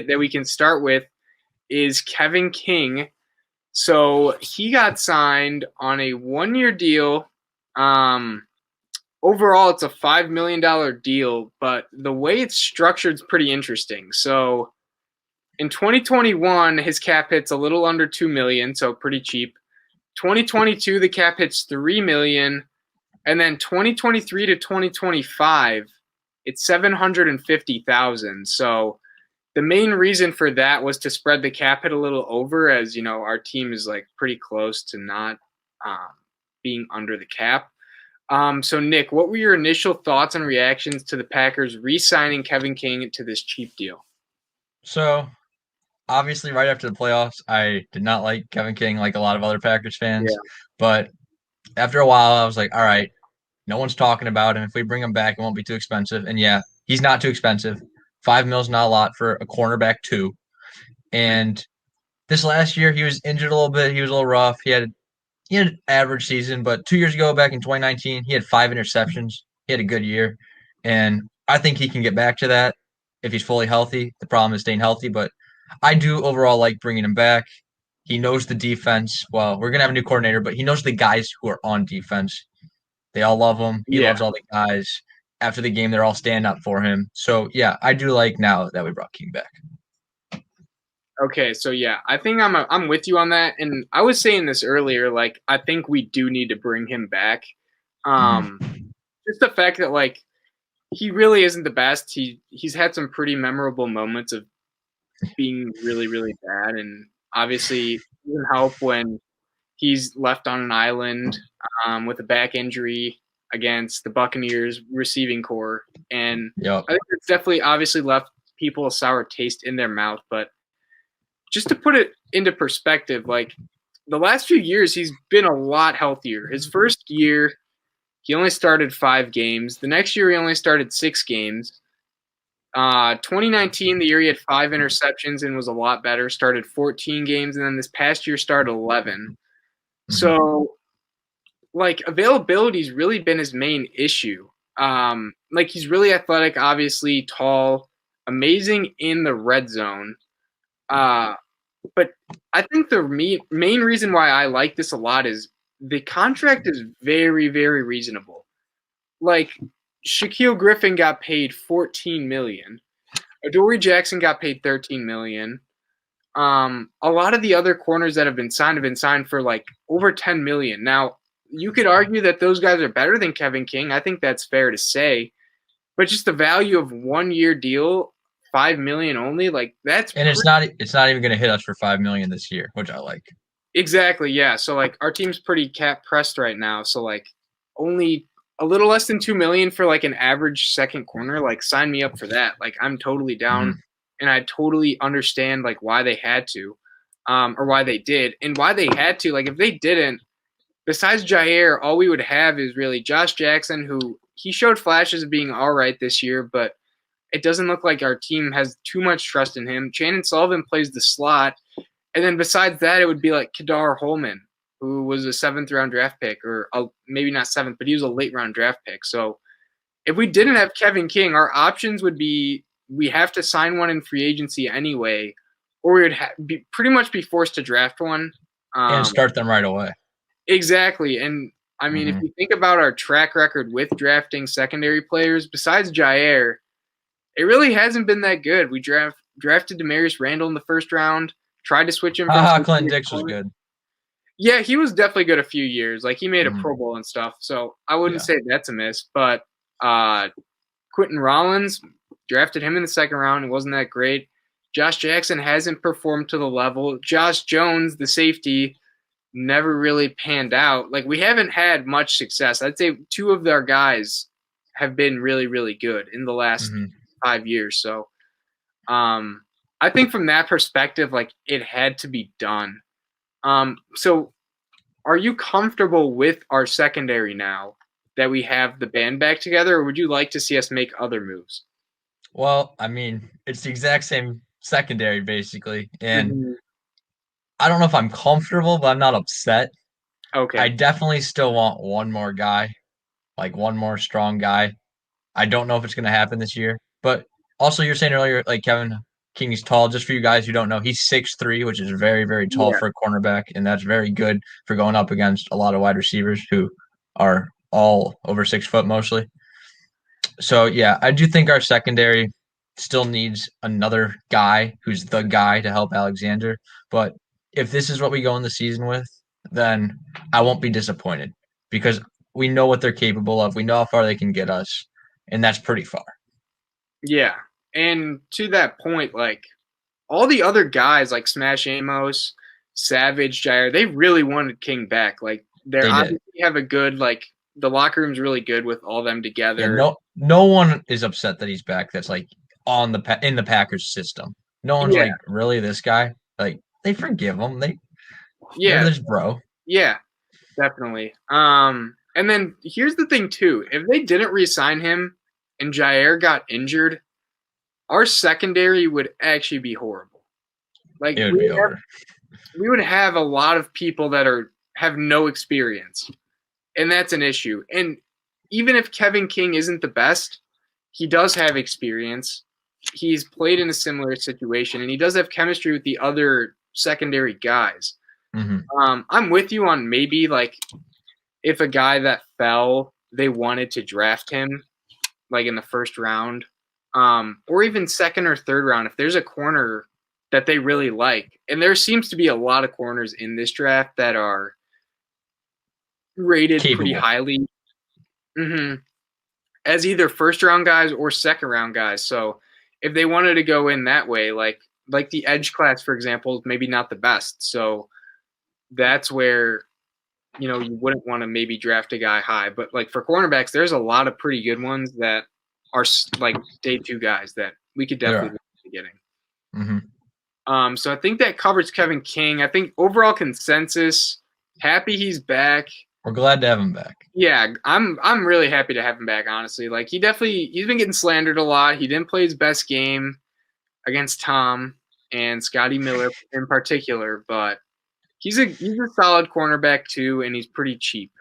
that we can start with is Kevin King. So he got signed on a 1-year deal. Overall, it's a $5 million deal, but the way it's structured is pretty interesting. So in 2021, his cap hit's a little under $2 million, so pretty cheap. 2022, the cap hits $3 million, and then 2023 to 2025, it's $750,000. So the main reason for that was to spread the cap hit a little over, as you know, our team is like pretty close to not being under the cap. So Nick, what were your initial thoughts and reactions to the Packers re-signing Kevin King to this cheap deal? So obviously, right after the playoffs, I did not like Kevin King like a lot of other Packers fans. Yeah. But after a while, I was like, all right, no one's talking about him. If we bring him back, it won't be too expensive. And yeah, he's not too expensive. $5 million's not a lot for a cornerback too. And this last year, he was injured a little bit. He was a little rough. He had an average season, but 2 years ago, back in 2019, he had 5 interceptions. He had a good year, and I think he can get back to that if he's fully healthy. The problem is staying healthy, but I do overall like bringing him back. He knows the defense. Well, we're gonna have a new coordinator, but he knows the guys who are on defense. They all love him. He Yeah. loves all the guys. After the game, they're all stand up for him. So yeah, I do like now that we brought King back. Okay, so yeah, I think I'm with you on that, and I was saying this earlier. Like, I think we do need to bring him back. Um, Mm-hmm. just the fact that like he really isn't the best. He's had some pretty memorable moments of being really really bad, and obviously it doesn't help when he's left on an island with a back injury against the Buccaneers receiving core, and Yep. I think it's definitely obviously left people a sour taste in their mouth, but just to put it into perspective, like the last few years, he's been a lot healthier. His first year, he only started 5 games. The next year, he only started 6 games. 2019, the year he had 5 interceptions and was a lot better, started 14 games, and then this past year started 11. Mm-hmm. So, like, availability's really been his main issue. Like, he's really athletic, obviously tall, amazing in the red zone. Uh, But I think the main reason why I like this a lot is the contract is very, very reasonable. Like Shaquille Griffin got paid 14 million. Adoree Jackson got paid 13 million. A lot of the other corners that have been signed for like over 10 million. Now, you could argue that those guys are better than Kevin King. I think that's fair to say. But just the value of 1 year deal, 5 million only, like that's And it's not even going to hit us for 5 million this year, which I like. exactly, yeah. So like our team's pretty cap pressed right now. So like only a little less than 2 million for like an average second corner. Like sign me up for that. Like I'm totally down, Mm-hmm. and I totally understand like why they had to, or why they did, and why they had to. Like if they didn't, besides Jair, all we would have is really Josh Jackson, who he showed flashes of being all right this year, but it doesn't look like our team has too much trust in him. Shannon Sullivan plays the slot. And then besides that, it would be like Kadar Holman, who was a 7th round draft pick, or maybe not seventh, but he was a late round draft pick. So if we didn't have Kevin King, our options would be we have to sign one in free agency anyway, or we would pretty much be forced to draft one. And Um, start them right away. exactly. And I mean, if Mm-hmm. you think about our track record with drafting secondary players, besides Jair, it really hasn't been that good. We drafted Demarius Randall in the first round, tried to switch him from Haha, safety Clinton to Dix was corner. good. Yeah, he was definitely good a few years. Like he made a Mm-hmm. Pro Bowl and stuff. So I wouldn't Yeah. say that's a miss. But uh, Quentin Rollins drafted him in the second round. It wasn't that great. Josh Jackson hasn't performed to the level. Josh Jones, the safety, never really panned out. Like we haven't had much success. I'd say two of our guys have been really, really good in the last Mm-hmm. 5 years. So I think from that perspective, like it had to be done. So are you comfortable with our secondary now that we have the band back together, or would you like to see us make other moves? Well, I mean, it's the exact same secondary basically, and Mhm. I don't know if I'm comfortable, but I'm not upset. I Okay. definitely still want one more guy, like one more strong guy. I don't know if it's going to happen this year, but also you're saying earlier, like Kevin King's tall. Just for you guys who don't know, he's 6'3", which is very, very tall Yeah. for a cornerback, and that's very good for going up against a lot of wide receivers who are all over 6 foot mostly. So yeah, I do think our secondary still needs another guy who's the guy to help Alexander. But if this is what we go in the season with, then I won't be disappointed because we know what they're capable of. We know how far they can get us, and that's pretty far. Yeah. And to that point, like all the other guys like Smash Amos, Savage, Jair, they really wanted King back. Like they're They did. obviously have a good like the locker room's really good with all them Yeah, together. no one is upset that he's back. That's like in the Packers system. No one's Yeah. like, really, this guy? Like they forgive him. They're Yeah. this bro. Yeah. Definitely. And then here's the thing too. If they didn't re-sign him and Jair got injured, our secondary would actually be horrible. Like It would be over. we would have a lot of people that have no experience. And that's an issue. And even if Kevin King isn't the best, he does have experience. He's played in a similar situation and he does have chemistry with the other secondary guys. Mm-hmm. I'm with you on maybe like if a guy that fell, they wanted to draft him like in the first round, or even second or third round. If there's a corner that they really like, and there seems to be a lot of corners in this draft that are rated pretty Capable. highly as either first round guys or second round guys. So if they wanted to go in that way, like the edge class, for example, maybe not the best. So that's where you wouldn't want to maybe draft a guy high, but like for cornerbacks, there's a lot of pretty good ones that are like day two guys that we could definitely be getting. Mm-hmm. So I think that covers Kevin King. I think overall consensus, happy he's back. We're glad to have him back. Yeah, I'm really happy to have him back, honestly. Like he's been getting slandered a lot. He didn't play his best game against Tom and Scotty Miller in particular, but he's a solid cornerback too, and he's pretty cheap.